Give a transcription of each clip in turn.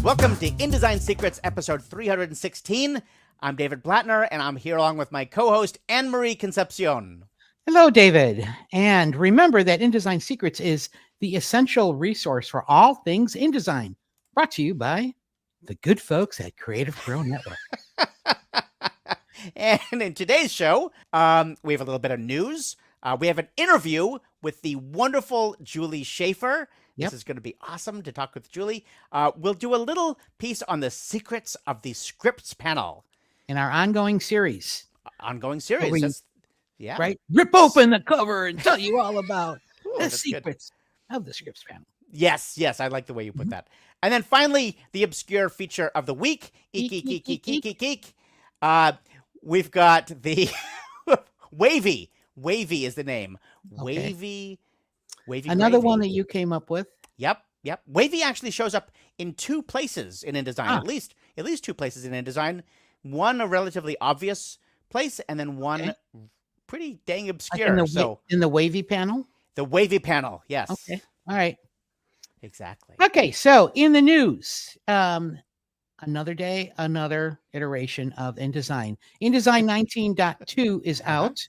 Welcome to InDesign Secrets, episode 316. I'm David Blattner, and I'm here along with my co-host, Anne-Marie Concepcion. Hello, David. And remember that InDesign Secrets is the essential resource for all things InDesign, brought to you by the good folks at CreativePro Network. And in today's show, we have a little bit of news. We have an interview with the wonderful Julie Shaffer. This is going to be awesome to talk with Julie. We'll do a little piece on the secrets of the Scripts panel. In our ongoing series. Yeah. Right? Rip open the cover and tell you all about the secrets of the Scripts panel. Yes. I like the way you put that. And then finally, the obscure feature of the week. Eek-eek-eek-eek-eek-eek. We've got the wavy. Wavy is the name. Okay. Wavy. Another one that you came up with. Yep. Wavy actually shows up in two places in InDesign, at least two places in InDesign. One a relatively obvious place, and then one pretty dang obscure. In the wavy panel? The wavy panel, yes. Okay. All right. Exactly. Okay, so in the news, another day, another iteration of InDesign. InDesign 19.2 is out.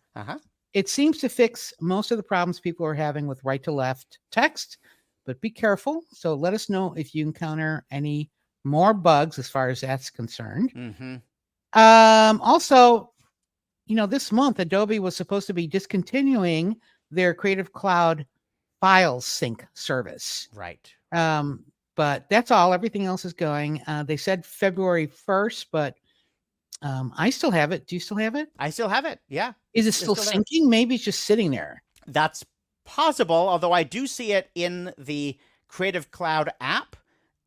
It seems to fix most of the problems people are having with right-to-left text, but be careful. So let us know if you encounter any more bugs as far as that's concerned. Also, this month, Adobe was supposed to be discontinuing their Creative Cloud file sync service. Right. But that's all. Everything else is going. They said February 1st, but I still have it. Do you still have it? I still have it. Yeah. Is it still syncing? There. Maybe it's just sitting there. That's possible. Although I do see it in the Creative Cloud app.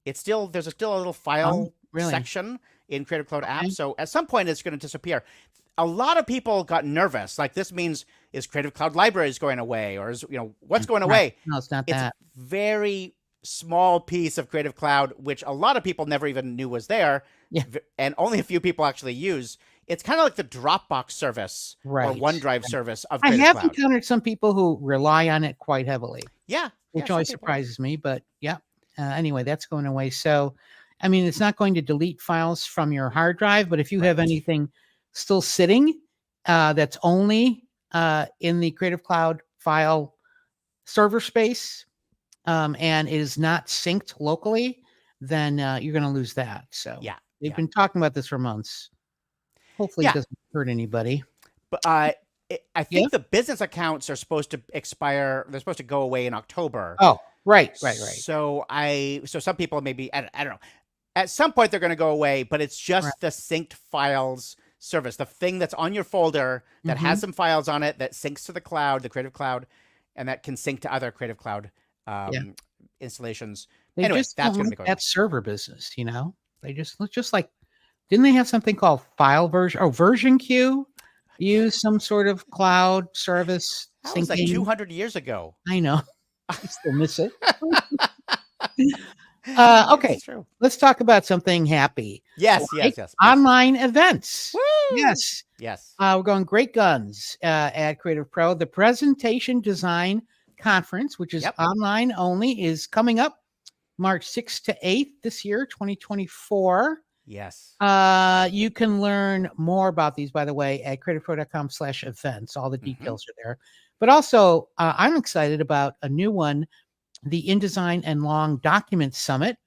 There's still a little file section in Creative Cloud app. So at some point it's going to disappear. A lot of people got nervous. Like, this means, is Creative Cloud Libraries going away, or is what's going away? No, it's not that. It's a very small piece of Creative Cloud, which a lot of people never even knew was there. Yeah. And only a few people actually use. It's kind of like the Dropbox service or OneDrive service of Creative Cloud. I have encountered some people who rely on it quite heavily. Yeah. Which always surprises me, but yeah. Anyway, that's going away. So, I mean, it's not going to delete files from your hard drive, but if you have anything still sitting that's only in the Creative Cloud file server space and is not synced locally, then you're going to lose that. So they've been talking about this for months. Hopefully it doesn't hurt anybody. But I think the business accounts are supposed to expire. They're supposed to go away in October. Oh, right. So some people maybe, I don't know. At some point they're going to go away, but it's just the synced files service, the thing that's on your folder that has some files on it that syncs to the cloud, the Creative Cloud, and that can sync to other Creative Cloud installations. Anyway, that's going to be going. That server business, they just like, didn't they have something called file version or version queue? Use some sort of cloud service. That was like 200 years ago. I know. I still miss it. Okay, let's talk about something happy. Yes. Online events. Woo! Yes. We're going great guns at CreativePro. The Presentation Design Conference, which is online only, is coming up March 6th to 8th this year, 2024. Yes. You can learn more about these, by the way, at creativepro.com/events. All the details are there. But also, I'm excited about a new one, the InDesign and Long Document Summit,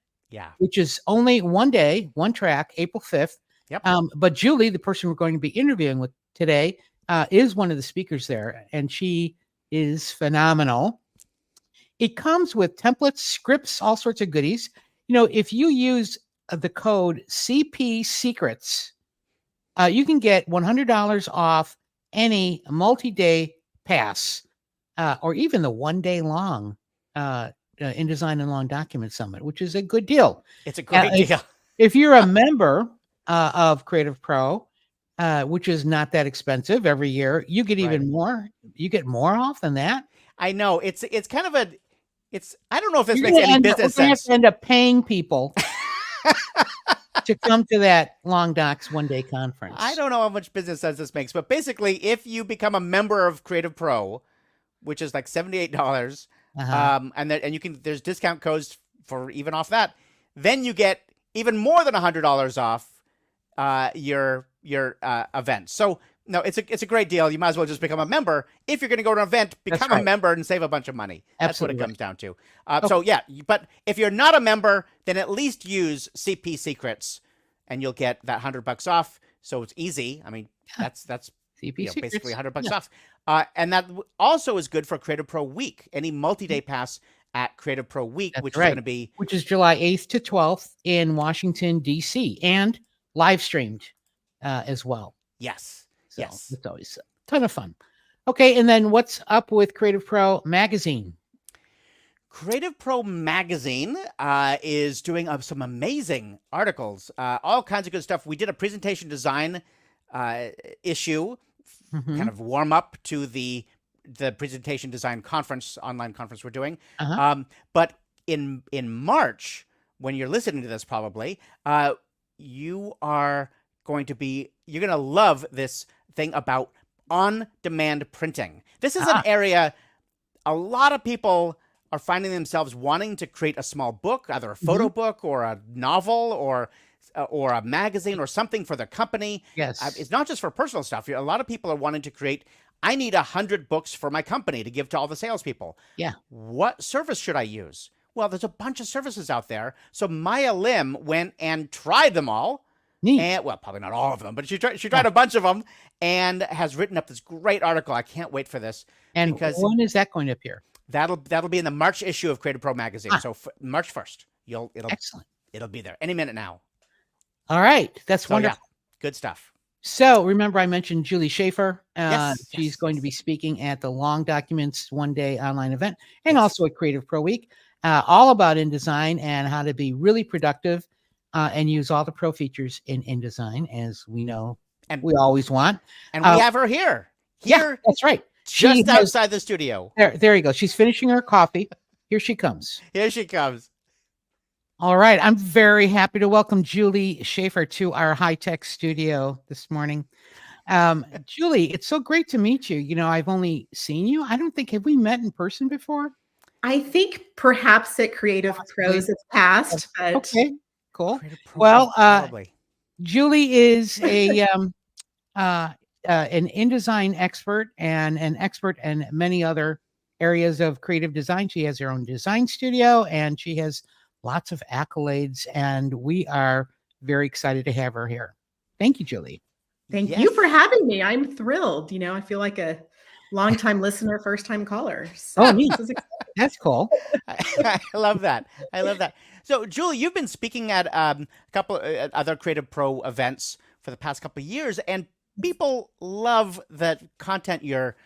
which is only one day, one track, April 5th. But Julie, the person we're going to be interviewing with today, is one of the speakers there, and she is phenomenal. It comes with templates, scripts, all sorts of goodies. If you use the code CP Secrets, you can get $100 off any multi-day pass, or even the one-day long InDesign and Long Document Summit, which is a good deal. It's a great deal. If you're a member of CreativePro, which is not that expensive every year, you get even more. You get more off than that. I know. It's kind of I don't know if this makes any business sense. We're going to have to end up paying people to come to that Long Docs one-day conference. I don't know how much business sense this makes, but basically, if you become a member of CreativePro, which is like $78, and you can, there's discount codes for even off that, then you get even more than $100 off your event. So no, it's a great deal. You might as well just become a member. If you're going to go to an event, become a member and save a bunch of money. That's what it comes down to. So yeah, but if you're not a member, then at least use CP Secrets, and you'll get that $100 off. So it's easy. I mean, that's CP basically $100 off. And that also is good for Creative Pro Week. Any multi-day pass at Creative Pro Week, which is going to be, which is July 8th to 12th in Washington, D.C., and live streamed as well. Yes. So yes. It's always a ton of fun. Okay. And then what's up with Creative Pro Magazine? Creative Pro Magazine is doing some amazing articles, all kinds of good stuff. We did a presentation design issue, kind of warm up to the presentation design conference, online conference we're doing. But in March, when you're listening to this, probably, you're going to love this thing about on-demand printing. This is an area a lot of people are finding themselves wanting to create a small book, either a photo book or a novel or a magazine or something for their company. Yes. It's not just for personal stuff. A lot of people are wanting to create, I need 100 books for my company to give to all the salespeople. Yeah. What service should I use? Well, there's a bunch of services out there. So Maya Lim went and tried them all. Neat. And, well, probably not all of them, but she tried a bunch of them and has written up this great article. I can't wait for this. And when is that going to appear? That'll be in the March issue of Creative Pro Magazine. So March 1st, excellent. It'll be there any minute now. All right, that's wonderful. Yeah, good stuff. So remember, I mentioned Julie Shaffer. She's going to be speaking at the Long Documents one-day online event, and also at Creative Pro Week, all about InDesign and how to be really productive and use all the pro features in InDesign, as we know and we always want. And we have her here. Yeah, that's right. Just outside the studio. There you go. She's finishing her coffee. Here she comes. Here she comes. All right. I'm very happy to welcome Julie Shaffer to our high-tech studio this morning. Julie, it's so great to meet you. You know, I've only seen you. I don't think, have we met in person before? I think perhaps at Creative Pros it's past. But... Okay, cool. Well, Julie is an InDesign expert and an expert in many other areas of creative design. She has her own design studio and she has lots of accolades, and we are very excited to have her here. Thank you, Julie. Thank you for having me. I'm thrilled. You know, I feel like a longtime listener, first time caller. So neat. That's cool. I love that. I love that. So, Julie, you've been speaking at a couple other Creative Pro events for the past couple of years, and people love the content you're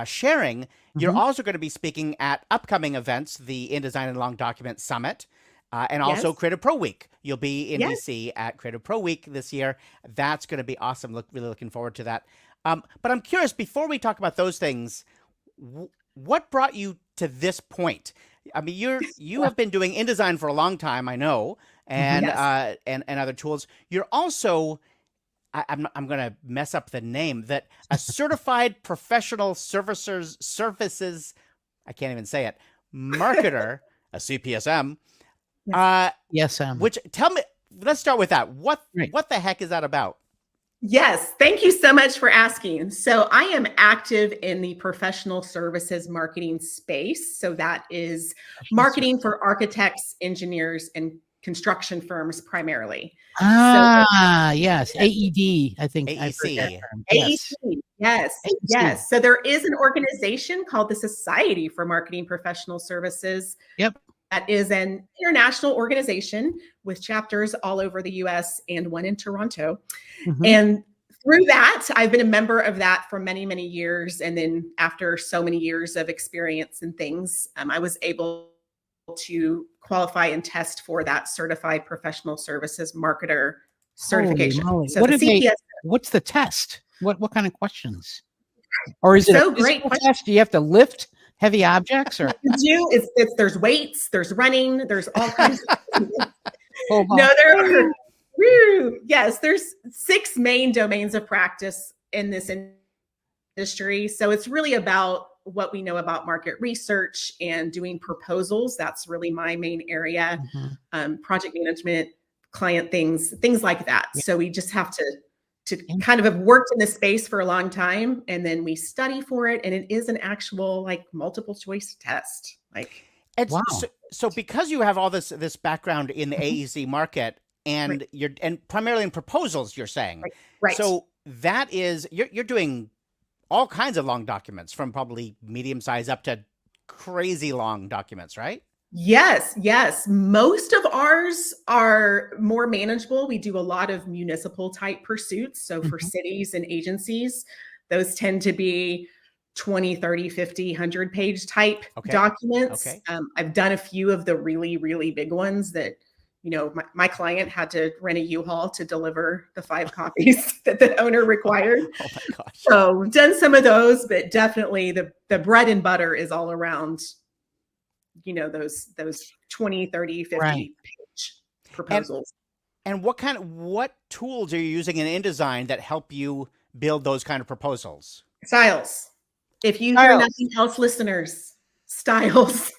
sharing. You're also going to be speaking at upcoming events, the InDesign and Long Document Summit, and also Creative Pro Week. You'll be in DC at Creative Pro Week this year. That's going to be awesome. Really looking forward to that. But I'm curious, before we talk about those things, what brought you to this point? I mean, you have been doing InDesign for a long time, I know, and other tools. You're also, I'm going to mess up the name, that a certified professional services, I can't even say it, marketer, a CPSM. Yes. Which, tell me, let's start with that. What the heck is that about? Yes, thank you so much for asking. So I am active in the professional services marketing space. So that is marketing for architects, engineers, and construction firms primarily. Yes. AED, I think. AEC. AEC. Yes. So there is an organization called the Society for Marketing Professional Services. Yep. That is an international organization with chapters all over the US and one in Toronto. And through that, I've been a member of that for many, many years. And then after so many years of experience and things, I was able to qualify and test for that certified professional services marketer certification. So what's the test? What kind of questions? Or is it a physical test? Do you have to lift heavy objects? Or there's weights, there's running, there's all kinds of there's 6 main domains of practice in this industry. So it's really about what we know about market research and doing proposals. That's really my main area. Project management, client things like that. Yeah. So we just have to kind of have worked in this space for a long time, and then we study for it, and it is an actual like multiple choice test. Like, It's, Wow. so because you have all this background in the AEC market, and Right. you're primarily in proposals, you're saying, Right. so that is you're doing all kinds of long documents, from probably medium size up to crazy long documents, right? Yes. Most of ours are more manageable. We do a lot of municipal type pursuits. So for cities and agencies, those tend to be 20, 30, 50, 100 page type documents. Okay. I've done a few of the really, really big ones that, my client had to rent a U-Haul to deliver the 5 copies that the owner required. Oh my gosh. So done some of those, but definitely the bread and butter is all around those 20, 30, 50 page proposals. And what tools are you using in InDesign that help you build those kind of proposals? Styles. If you hear nothing else, listeners, styles.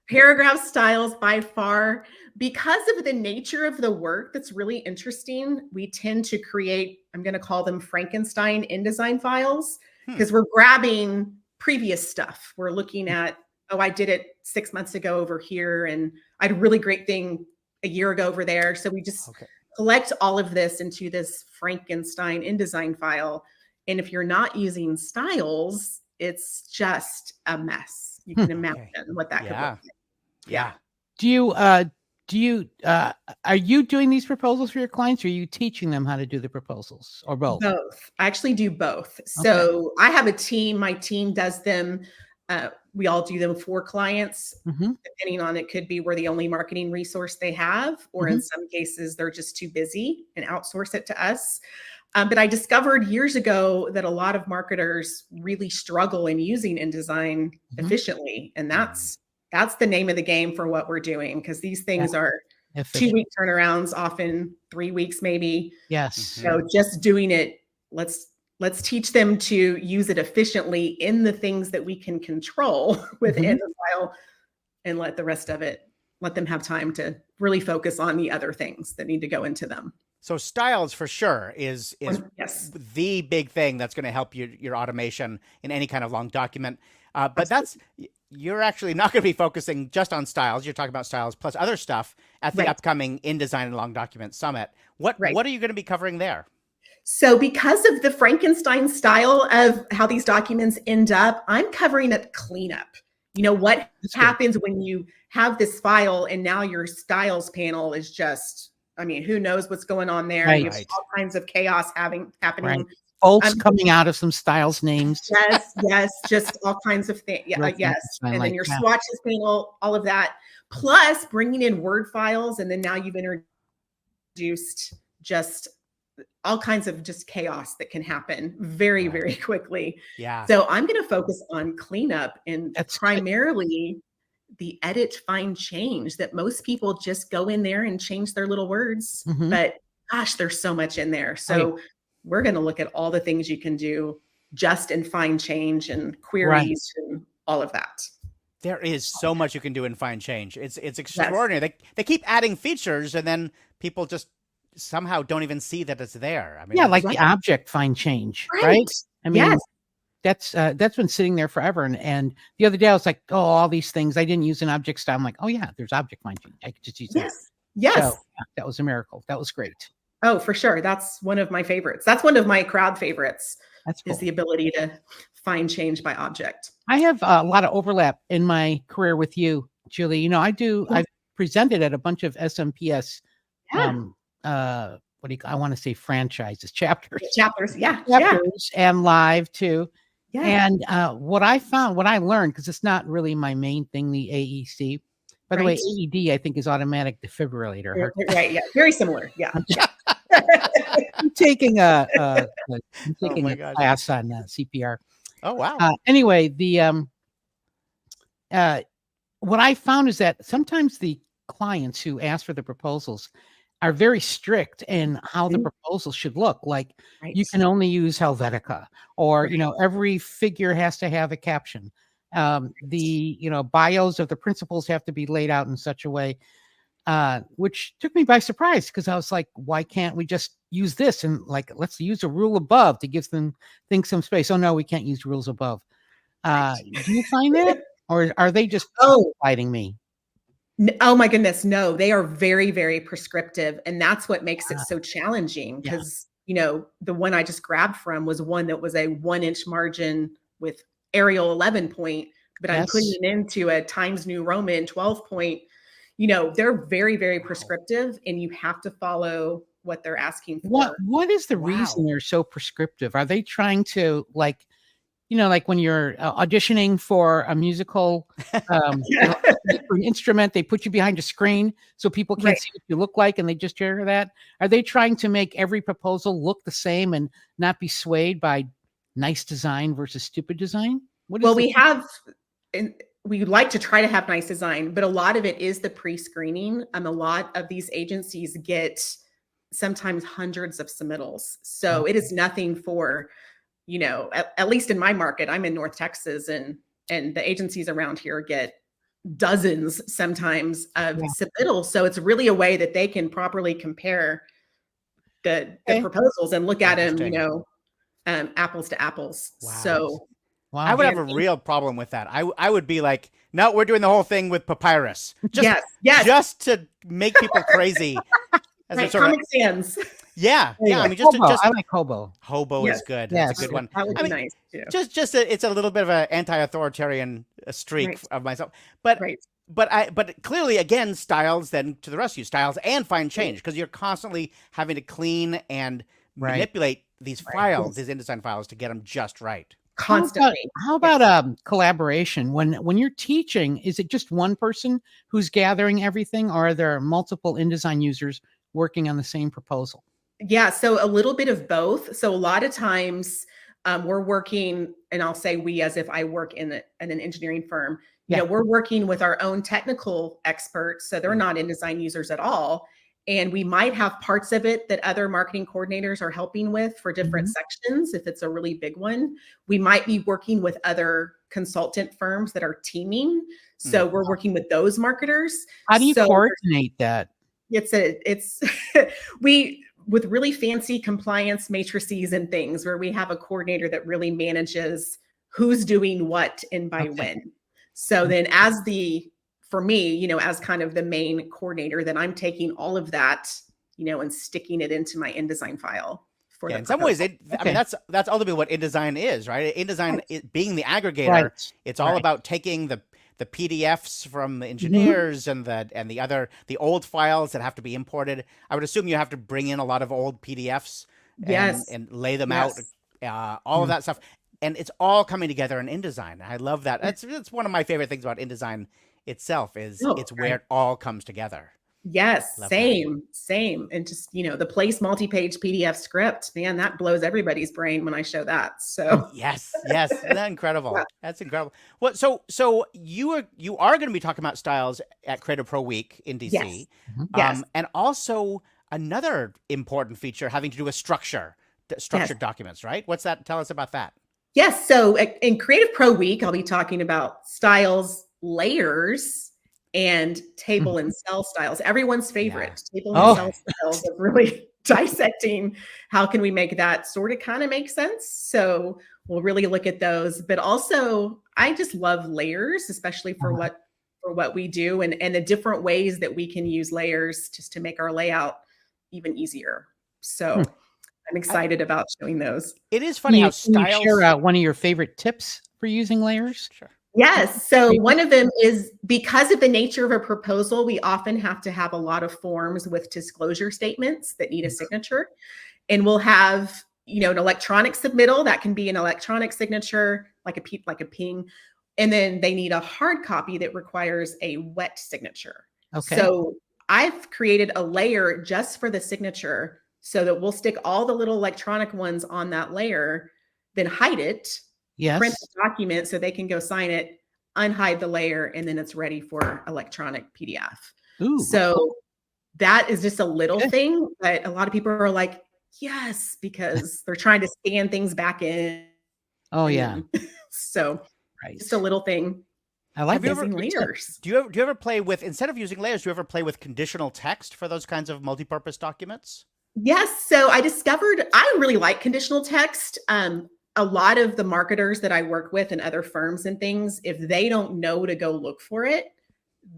Paragraph styles by far. Because of the nature of the work that's really interesting, we tend to create, I'm going to call them Frankenstein InDesign files, because we're grabbing previous stuff. We're looking at, I did it 6 months ago over here, and I had a really great thing a year ago over there. So we just collect all of this into this Frankenstein InDesign file. And if you're not using styles, it's just a mess. You can imagine what that could look like. Yeah. Are you doing these proposals for your clients, or are you teaching them how to do the proposals, or both? Both. I actually do both. So I have a team. My team does them. We all do them for clients, depending on, it could be we're the only marketing resource they have, or in some cases they're just too busy and outsource it to us. But I discovered years ago that a lot of marketers really struggle in using InDesign efficiently. And that's the name of the game for what we're doing, because these things are 2-week turnarounds, often 3 weeks, maybe. Yes. So just doing it, let's teach them to use it efficiently in the things that we can control within the file, and let the rest of it, let them have time to really focus on the other things that need to go into them. So styles for sure is the big thing that's going to help your automation in any kind of long document. But you're actually not going to be focusing just on styles. You're talking about styles plus other stuff at the upcoming InDesign and Long Document Summit. What are you going to be covering there? So because of the Frankenstein style of how these documents end up, I'm covering a cleanup. What happens when you have this file and now your styles panel is just, who knows what's going on there? You have all kinds of chaos happening. Bolts coming out of some styles names. Yes, just all kinds of things. Yes. And then your swatches panel, all of that, plus bringing in Word files. And then now you've introduced just all kinds of just chaos that can happen very, very quickly. Yeah. So I'm going to focus on cleanup, and primarily the edit, find, change, that most people just go in there and change their little words. But gosh, there's so much in there. So we're going to look at all the things you can do just in find, change, and queries and all of that. There is so much you can do in find, change. It's extraordinary. They keep adding features, and then people just somehow don't even see that it's there. Like the object find, change, right? That's been sitting there forever. And the other day I was like, all these things, I didn't use an object style. I'm like, there's object find, change. I could just use that. Yes. So, that was a miracle. That was great. Oh, for sure. That's one of my favorites. That's one of my crowd favorites. That's cool. Is the ability to find change by object. I have a lot of overlap in my career with you, Julie. I've presented at a bunch of SMPS I want to say chapters. Chapters, and live too. Yeah. And what I learned, because it's not really my main thing, the AEC. By the way, AED, I think, is automatic defibrillator. Right, yeah. Very similar. Yeah. I'm taking a class on CPR. Oh, wow. Anyway, what I found is that sometimes the clients who ask for the proposals are very strict in how the proposal should look. Like you can only use Helvetica, or, every figure has to have a caption. The bios of the principals have to be laid out in such a way. which took me by surprise because I was like, why can't we just use this and like let's use a rule above to give them things some space? Oh no, we can't use rules above. Do you find that, or are they just fighting me? Oh my goodness, no, they are very, very prescriptive, and that's what makes it so challenging because the one I just grabbed from was one that was a 1-inch margin with Arial 11 point, but I'm putting it into a Times New Roman 12 point. They're very, very prescriptive, and you have to follow what they're asking for. What is the reason they're so prescriptive? Are they trying to like when you're auditioning for a musical for an instrument, they put you behind a screen so people can't see what you look like and they just hear that? Are they trying to make every proposal look the same and not be swayed by nice design versus stupid design? We like to try to have nice design, but a lot of it is the pre-screening. A lot of these agencies get sometimes hundreds of submittals. So it is nothing for at least in my market. I'm in North Texas, and the agencies around here get dozens sometimes of submittals. So it's really a way that they can properly compare the proposals and look at them, apples to apples. Wow. So I would have a real problem with that. I would be like, no, we're doing the whole thing with papyrus. Just to make people crazy. As Comic Sans. Yeah. I mean, just I like hobo. Hobo is good. That's a good one. That would be nice too. It's a little bit of an anti-authoritarian streak of myself, but clearly, again, styles then to the rescue. Styles and fine change, because you're constantly having to clean and manipulate these files, these InDesign files, to get them just right. Constantly. How about collaboration? When you're teaching, is it just one person who's gathering everything, or are there multiple InDesign users working on the same proposal? Yeah, so a little bit of both. So a lot of times we're working, and I'll say we as if I work in an engineering firm. We're working with our own technical experts, so they're not InDesign users at all. And we might have parts of it that other marketing coordinators are helping with for different sections. If it's a really big one, we might be working with other consultant firms that are teaming. So we're working with those marketers. How do you coordinate that? It's with really fancy compliance matrices and things where we have a coordinator that really manages who's doing what and by when. So then for me, as kind of the main coordinator, then I'm taking all of that, and sticking it into my InDesign file. In some ways, I mean, that's ultimately what InDesign is, right? InDesign being the aggregator, it's all about taking the PDFs from the engineers and the old files that have to be imported. I would assume you have to bring in a lot of old PDFs and lay them out, all of that stuff. And it's all coming together in InDesign. I love that. That's one of my favorite things about InDesign itself is it's where it all comes together. Yes, same. And just, the place multi-page PDF script, man, that blows everybody's brain when I show that. So yes. That's incredible. That's incredible. Well, so you are going to be talking about styles at CreativePro Week in DC. Yes. And also another important feature having to do with structured documents, right? What's that? Tell us about that. Yes. So in CreativePro Week, I'll be talking about styles, layers, and table and cell styles. Everyone's favorite. Table and cell styles of really dissecting how can we make that sort of kind of make sense. So we'll really look at those. But also, I just love layers, especially for what we do, and the different ways that we can use layers just to make our layout even easier. So I'm excited about showing those. It is funny how styles. Can you share one of your favorite tips for using layers? Sure. Yes. So one of them is, because of the nature of a proposal, we often have to have a lot of forms with disclosure statements that need a signature. And we'll have, an electronic submittal that can be an electronic signature, like a ping. And then they need a hard copy that requires a wet signature. Okay. So I've created a layer just for the signature so that we'll stick all the little electronic ones on that layer, then hide it. Yes. Print the document so they can go sign it, unhide the layer, and then it's ready for electronic PDF. Ooh. So that is just a little thing, but a lot of people are like, yes, because they're trying to scan things back in. Oh, yeah. So just a little thing. I like you that. ever- Using layers. Do you ever play with, instead of using layers, do you ever play with conditional text for those kinds of multi-purpose documents? Yes. So I discovered I really like conditional text. A lot of the marketers that I work with and other firms and things, if they don't know to go look for it,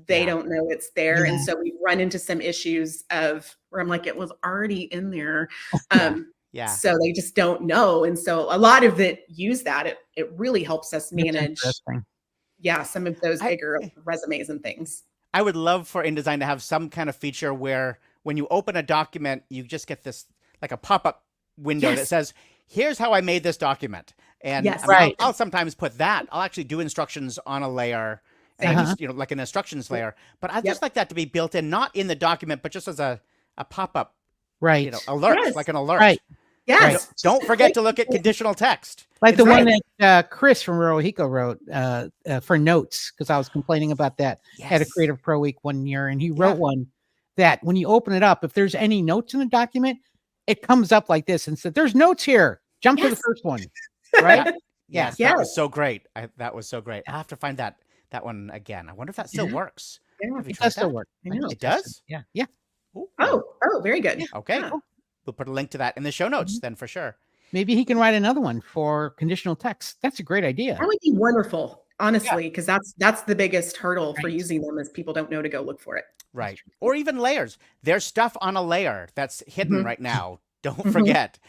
they don't know it's there. Yeah. And so we run into some issues of where I'm like, it was already in there. Yeah. So they just don't know. And so a lot of it use that. It really helps us That's manage, interesting. some of those bigger resumes and things. I would love for InDesign to have some kind of feature where when you open a document, you just get this like a pop-up window that says, here's how I made this document. And I mean, I'll sometimes put that. I'll actually do instructions on a layer, and I just, like an instructions layer. But I just like that to be built in, not in the document, but just as a pop-up, alert, like an alert. Right. Yes. Don't forget to look at conditional text. Like the one that Chris from Rohiko wrote for notes, because I was complaining about that at a CreativePro week one year, and he wrote one that when you open it up, if there's any notes in the document, it comes up like this and said, "There's notes here. Jump to the first one." Right? Yes. That was so great. That was so great. I'll have to find that one again. I wonder if that still works. Yeah, it does still work. It does? Yeah. Yeah. Ooh. Oh, very good. Okay. We'll put a link to that in the show notes then for sure. Maybe he can write another one for conditional text. That's a great idea. That would be wonderful, honestly, because that's the biggest hurdle for using them is people don't know to go look for it. Right. Or even layers. There's stuff on a layer that's hidden right now. Don't forget.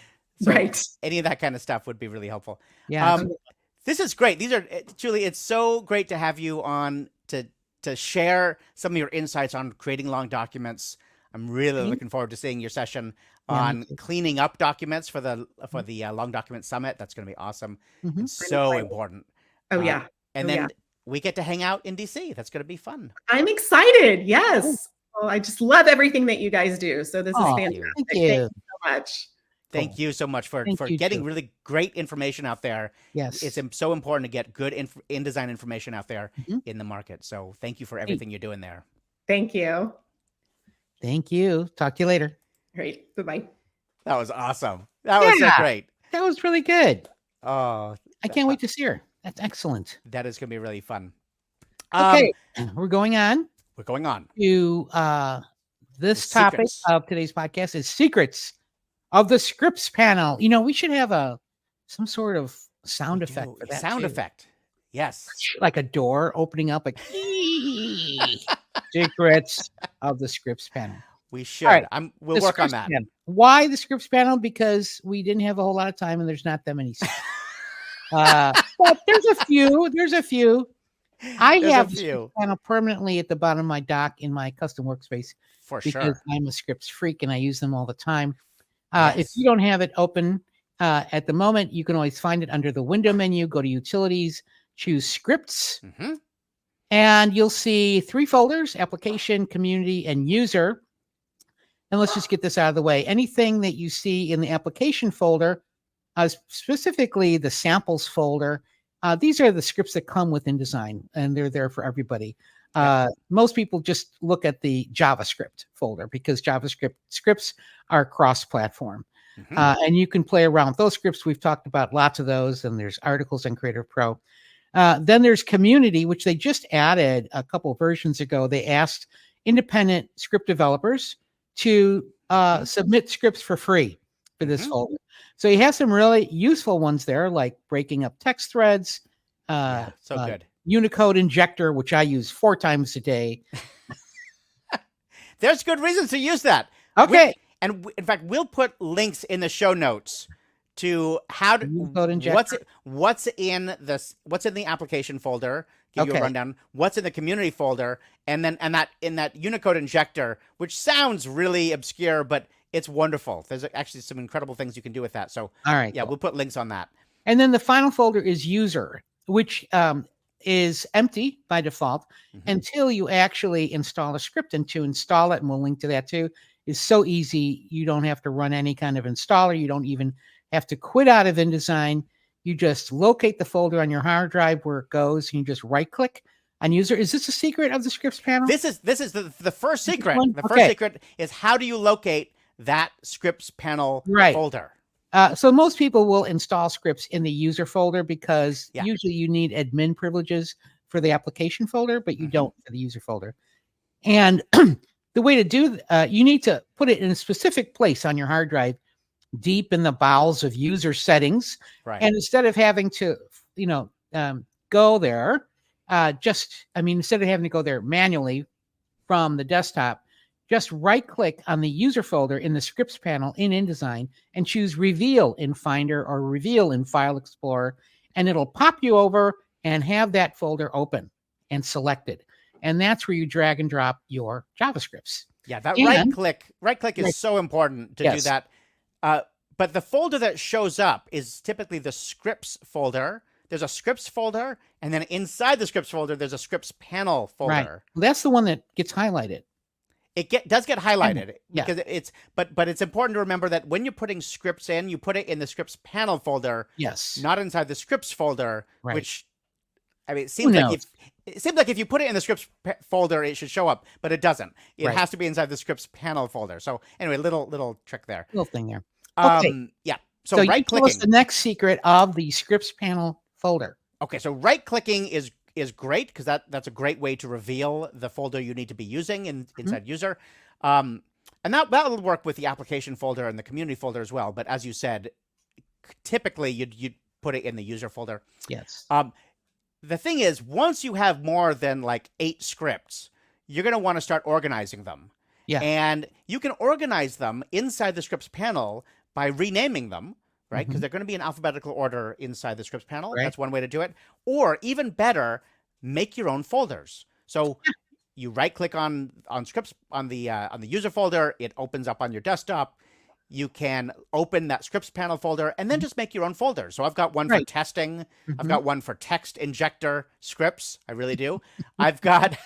So any of that kind of stuff would be really helpful. Yeah. This is great. These are, Julie, it's so great to have you on to share some of your insights on creating long documents. I'm really looking forward to seeing your session on cleaning up documents for the Long Document Summit. That's going to be awesome. It's so important. Oh, yeah. And then we get to hang out in DC. That's going to be fun. I'm excited. Yes. Well, I just love everything that you guys do. So this is fantastic. Thank you so much. Thank you so much for getting really great information out there. Yes. It's so important to get good InDesign information out there in the market. So thank you for everything you're doing there. Thank you. Thank you. Talk to you later. Great. Bye-bye. That was awesome. That was so great. That was really good. Oh, I can't wait to see her. That's excellent. That is going to be really fun. Okay. We're going on. We're going on to this topic of today's podcast is secrets of the scripts panel. You know, we should have some sort of sound effect for that. Sound effect. Yes. Like a door opening up, like secrets of the scripts panel. We should. Right. We'll work on that. Panel. Why the scripts panel? Because we didn't have a whole lot of time and there's not that many. But there's a few. I have the scripts panel permanently at the bottom of my dock in my custom workspace. For because sure. I'm a scripts freak and I use them all the time. If you don't have it open at the moment, you can always find it under the window menu. Go to Utilities, choose Scripts, and you'll see 3 folders: Application, Community, and User. And let's just get this out of the way. Anything that you see in the Application folder, specifically the Samples folder, these are the scripts that come with InDesign, and they're there for everybody. Most people just look at the JavaScript folder because JavaScript scripts are cross-platform. And you can play around with those scripts. We've talked about lots of those, and there's articles on CreativePro. Then there's Community, which they just added a couple of versions ago. They asked independent script developers to submit scripts for free for this folder. So you have some really useful ones there, like breaking up text threads. So good. Unicode injector, which I use 4 times a day. There's good reasons to use that. Okay. In fact, we'll put links in the show notes to how to what's in the application folder. Give you a rundown. What's in the community folder, and that in that Unicode injector, which sounds really obscure, but it's wonderful. There's actually some incredible things you can do with that. So, all right, we'll put links on that. And then the final folder is User, which is empty by default until you actually install a script. And to install it, and we'll link to that too, is so easy. You don't have to run any kind of installer. You don't even have to quit out of InDesign. You just locate the folder on your hard drive where it goes, and you just right-click on User. Is this a secret of the scripts panel? This is the first secret. The first secret is how do you locate that scripts panel folder? So most people will install scripts in the user folder because usually you need admin privileges for the application folder, but you Mhm. don't for the user folder. And the way to do, you need to put it in a specific place on your hard drive, deep in the bowels of user settings. Right. And instead of having to, go there, instead of having to go there manually from the desktop, just right click on the user folder in the scripts panel in InDesign and choose reveal in Finder or reveal in File Explorer. And it'll pop you over and have that folder open and selected. And that's where you drag and drop your JavaScripts. Yeah, that And- right click is so important to do Yes. that. But the folder that shows up is typically the scripts folder. There's a scripts folder, and then inside the scripts folder, there's a scripts panel folder. Right. Well, that's the one that gets highlighted. It does get highlighted Yeah. because but it's important to remember that when you're putting scripts in, you put it in the scripts panel folder, Yes. not inside the scripts folder, Right. which I mean, it Who seems like knows? if you put it in the scripts folder, it should show up, but it doesn't. It Right. has to be inside the scripts panel folder. So anyway, little trick there. Little thing there. Okay. Yeah. So So you right tell us clicking. the next secret of the scripts panel folder. Okay, so right clicking is great because that's a great way to reveal the folder you need to be using inside user. And that'll work with the application folder and the community folder as well. But as you said, typically you'd put it in the user folder. Yes. The thing is, once you have more than like 8 scripts, you're going to want to start organizing them. Yeah. And you can organize them inside the scripts panel by renaming them, right? Because they're going to be in alphabetical order inside the scripts panel. Right. That's one way to do it. Or even better, make your own folders. So you right click on scripts on the user folder, it opens up on your desktop. You can open that scripts panel folder and then just make your own folder. So I've got one for testing. I've got one for text injector scripts. I really do. I've got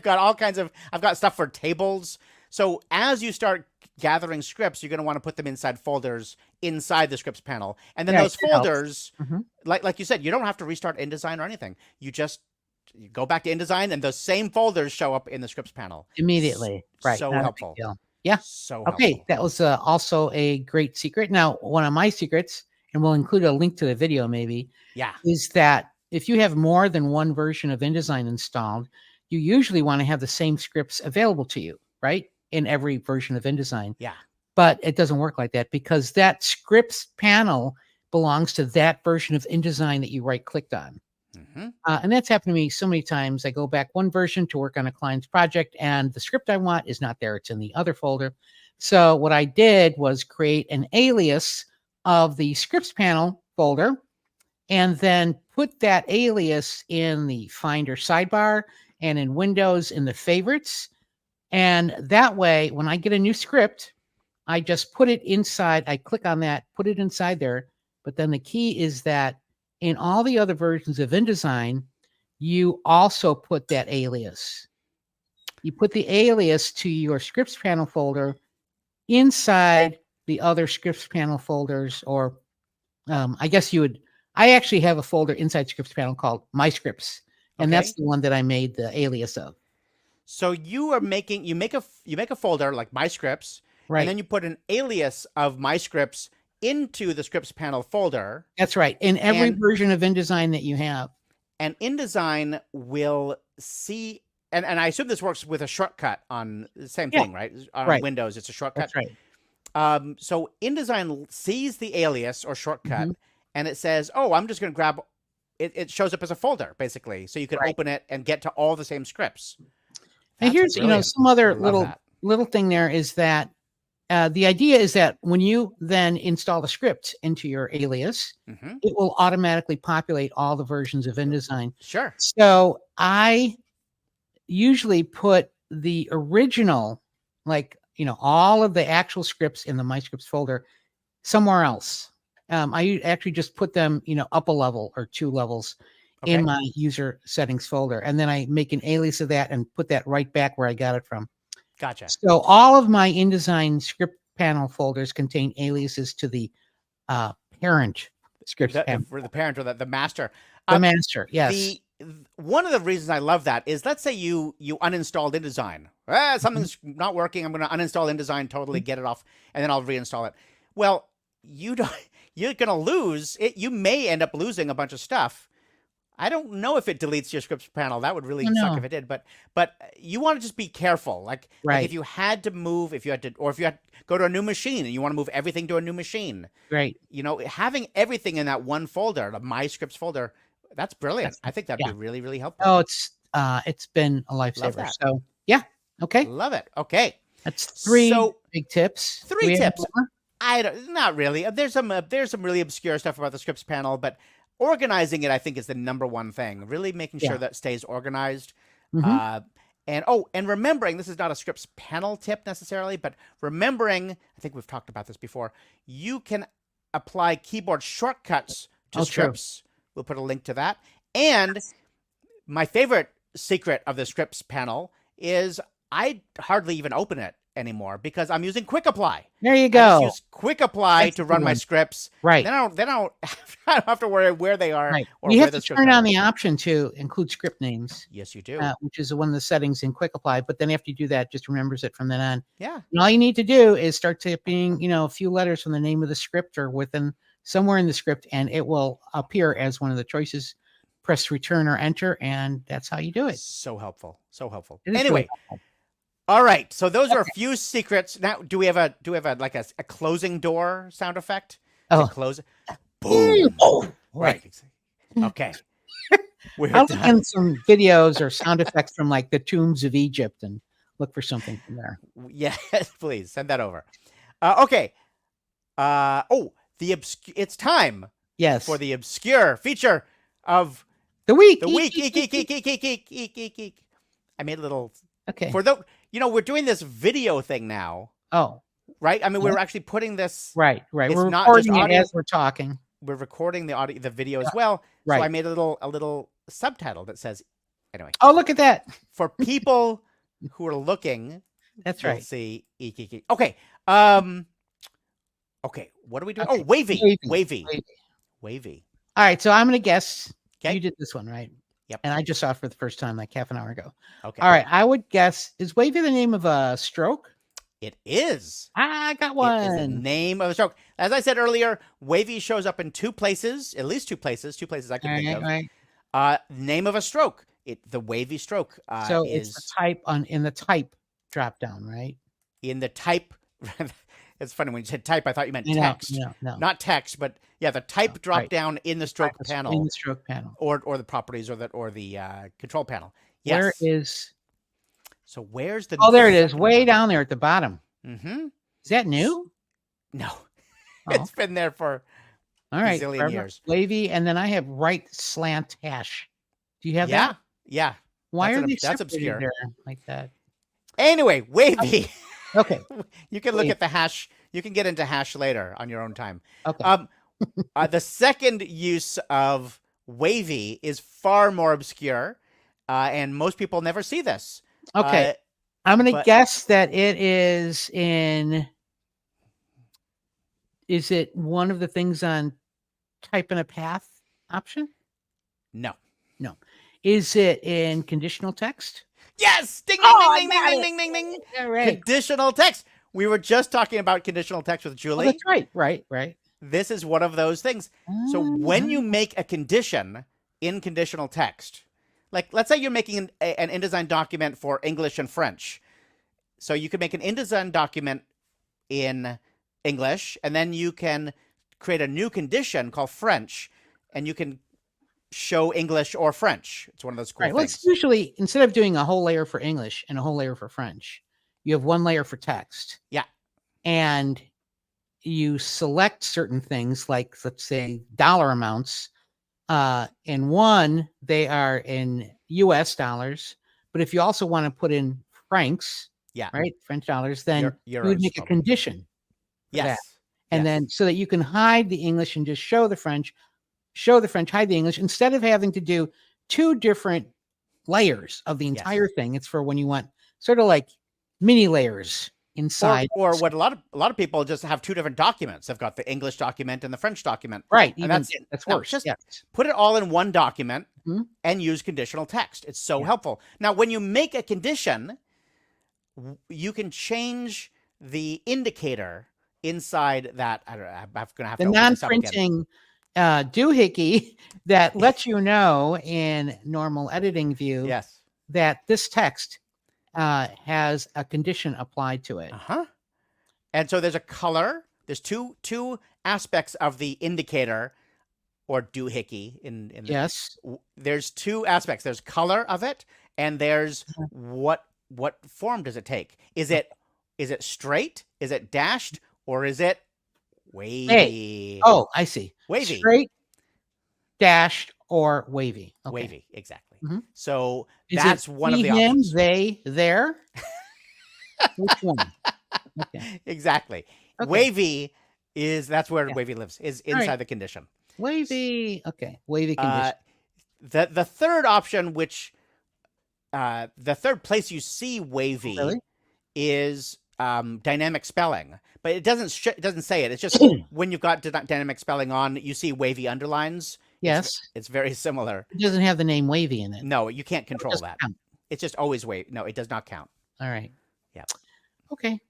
all kinds of, I've got stuff for tables. So as you start gathering scripts, you're going to want to put them inside folders inside the scripts panel. And then those folders, like you said, you don't have to restart InDesign or anything. You go back to InDesign and those same folders show up in the scripts panel. Immediately. Right. So Not a big helpful. deal. Yeah. So Okay. helpful. That was also a great secret. Now, one of my secrets, and we'll include a link to the video maybe, Yeah. is that if you have more than one version of InDesign installed, you usually want to have the same scripts available to you, right? In every version of InDesign. Yeah. But it doesn't work like that because that scripts panel belongs to that version of InDesign that you right clicked on. And that's happened to me so many times. I go back one version to work on a client's project and the script I want is not there. It's in the other folder. So what I did was create an alias of the scripts panel folder and then put that alias in the Finder sidebar and in Windows in the favorites. And that way, when I get a new script, I just put it inside. I click on that, put it inside there. But then the key is that in all the other versions of InDesign, you also put that alias. You put the alias to your scripts panel folder inside the other scripts panel folders, or I guess you would. I actually have a folder inside scripts panel called My Scripts, and that's the one that I made the alias of. So you make a folder like My Scripts, Right. and then you put an alias of My Scripts into the scripts panel folder. That's right. In every version of InDesign that you have. And InDesign will see, and I assume this works with a shortcut on the same thing, right? On Windows, it's a shortcut. That's right. So InDesign sees the alias or shortcut, and it says, oh, I'm just going to grab, it shows up as a folder, basically. So you can open it and get to all the same scripts. And here's, some other little thing there is that the idea is that when you then install the script into your alias, it will automatically populate all the versions of InDesign. Sure. So I usually put the original, all of the actual scripts in the My Scripts folder somewhere else. I actually just put them, up a level or 2 levels in my user settings folder. And then I make an alias of that and put that right back where I got it from. Gotcha. So all of my InDesign script panel folders contain aliases to the parent script panel. For the parent or the master. The master, yes. One of the reasons I love that is, let's say you uninstalled InDesign. Something's not working. I'm going to uninstall InDesign, totally get it off, and then I'll reinstall it. Well, you're going to lose it. You may end up losing a bunch of stuff. I don't know if it deletes your scripts panel. That would really Oh, suck no. if it did. But you want to just be careful. Like if you had to move, if you had to go to a new machine and you want to move everything to a new machine, Great. you know, having everything in that one folder, the My Scripts folder, that's brilliant. I think that'd be really, really helpful. Oh, it's been a lifesaver. So yeah. Okay. Love it. Okay. That's 3 big tips. 3 tips. Not really. There's some really obscure stuff about the scripts panel, but organizing it, I think, is the #1 thing. Really making sure that stays organized. And remembering, this is not a scripts panel tip necessarily, but remembering, I think we've talked about this before, you can apply keyboard shortcuts to scripts. We'll put a link to that. And my favorite secret of the scripts panel is I hardly even open it anymore because I'm using Quick Apply. There you go. I just use Quick Apply to run my scripts. Right. Then I don't have to worry where they are. Right. Or you where have to turn on the option to include script names. Yes, you do. Which is one of the settings in Quick Apply. But then after you do that, it just remembers it from then on. Yeah. And all you need to do is start typing, a few letters from the name of the script or within somewhere in the script, and it will appear as one of the choices. Press return or enter, and that's how you do it. So helpful. So helpful. It is Anyway. really helpful. All right. So those are a few secrets. Now, do we have a like a closing door sound effect? Close. Boom. Oh, right. Okay. I'll look in some videos or sound effects from like the tombs of Egypt and look for something from there. Yes, please send that over. Okay. It's time. Yes. For the obscure feature of the week. Eek-eek-eek-eek. I made a little. Okay. For the, we're doing this video thing now. Oh. Right. I mean, we're actually putting this. Right. Right. It's We're not recording just audio. it as we're talking. We're recording the video as well. Right. So I made a little subtitle that says, anyway. Oh, look at that. For people who are looking. That's right. See. Eek-eek-eek. Okay. Okay. What are we doing? Okay. Oh, wavy. All right. So I'm going to guess. Okay. You did this one, right? Yep. And I just saw it for the first time like half an hour ago. Okay. All right. I would guess, is wavy the name of a stroke? It is. I got one. It is the name of the stroke. As I said earlier, wavy shows up in 2 places, at least 2 places I can think of. Right. Name of a stroke. The wavy stroke. So it's the type in the type drop down, right? In the type. It's funny when you said type, I thought you meant text. No. Not text, but yeah, the type drop down in the stroke panel. In the stroke panel. Or the properties or the control panel. Yes. Where is? So where's the? Oh, there it is, way down there at the bottom. Mm-hmm. Is that new? No, it's been there for a zillion years. Wavy, and then I have right slant hash. Do you have that? Yeah. Why are they that's obscure there like that? Anyway, wavy. Okay. You can look at the hash. You can get into hash later on your own time. Okay. The second use of wavy is far more obscure, and most people never see this. Okay. I'm going to guess that it is in. Is it one of the things on type in a path option? No. Is it in conditional text? Yes. Ding, ding, ding, ding, ding, ding, ding. All right. Conditional text. We were just talking about conditional text with Julie. Oh, that's right. Right. This is one of those things. So when you make a condition in conditional text, like let's say you're making an InDesign document for English and French. So you can make an InDesign document in English, and then you can create a new condition called French, and you can show English or French. It's one of those cool things. Well, it's usually, instead of doing a whole layer for English and a whole layer for French, you have one layer for text. Yeah. And you select certain things, like let's say dollar amounts. In one, they are in US dollars. But if you also want to put in francs, right, French dollars, then you would make a condition. Yes. And then so that you can hide the English and just show the French, hide the English, instead of having to do 2 different layers of the entire thing. It's for when you want sort of like mini layers inside. Or what a lot of people just have 2 different documents. They've got the English document and the French document. Right. And that's worse. Just put it all in one document and use conditional text. It's so helpful. Now, when you make a condition, you can change the indicator inside that. I don't know. I'm going to have to open this up again. doohickey that lets you know in normal editing view Yes. that this text has a condition applied to it. And so there's a color. There's two aspects of the indicator or doohickey in the, Yes. There's two aspects. There's color of it, and there's what form does it take? Is it straight? Is it dashed? Or is it wavy? Hey. Oh, I see. Wavy. Straight, dashed, or wavy. Okay. Wavy, exactly. Mhm. So Is that's it one of the he, him, options. they, their? Which one? Okay. Exactly. Okay. Wavy that's where Yeah. wavy lives, is All inside right. the condition. Wavy. Okay. Wavy condition. The third option, which the third place you see wavy Really? is dynamic spelling, but it doesn't say it. It's just when you've got dynamic spelling on, you see wavy underlines. Yes. It's very similar. It doesn't have the name wavy in it. No, you can't It control doesn't that. count. It's just always wave. No, it does not count. All right. Yeah. Okay.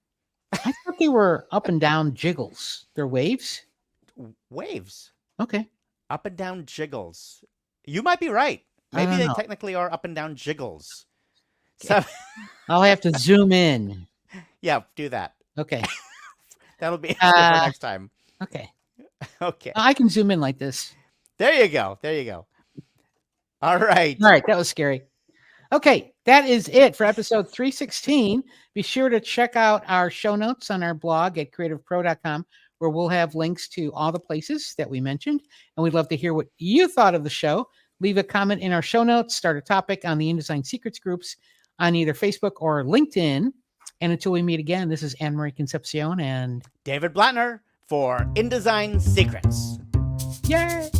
I thought they were up and down jiggles. They're waves? Waves. Okay. Up and down jiggles. You might be right. I Maybe don't they know. technically are up and down jiggles. So I'll have to zoom in. yeah, do that. Okay. That'll be for next time. Okay. Okay. I can zoom in like this. There you go. There you go. All right. All right. That was scary. Okay. That is it for episode 316. Be sure to check out our show notes on our blog at creativepro.com, where we'll have links to all the places that we mentioned. And we'd love to hear what you thought of the show. Leave a comment in our show notes, start a topic on the InDesign Secrets groups on either Facebook or LinkedIn. And until we meet again, this is Anne-Marie Concepcion and David Blattner for InDesign Secrets. yay!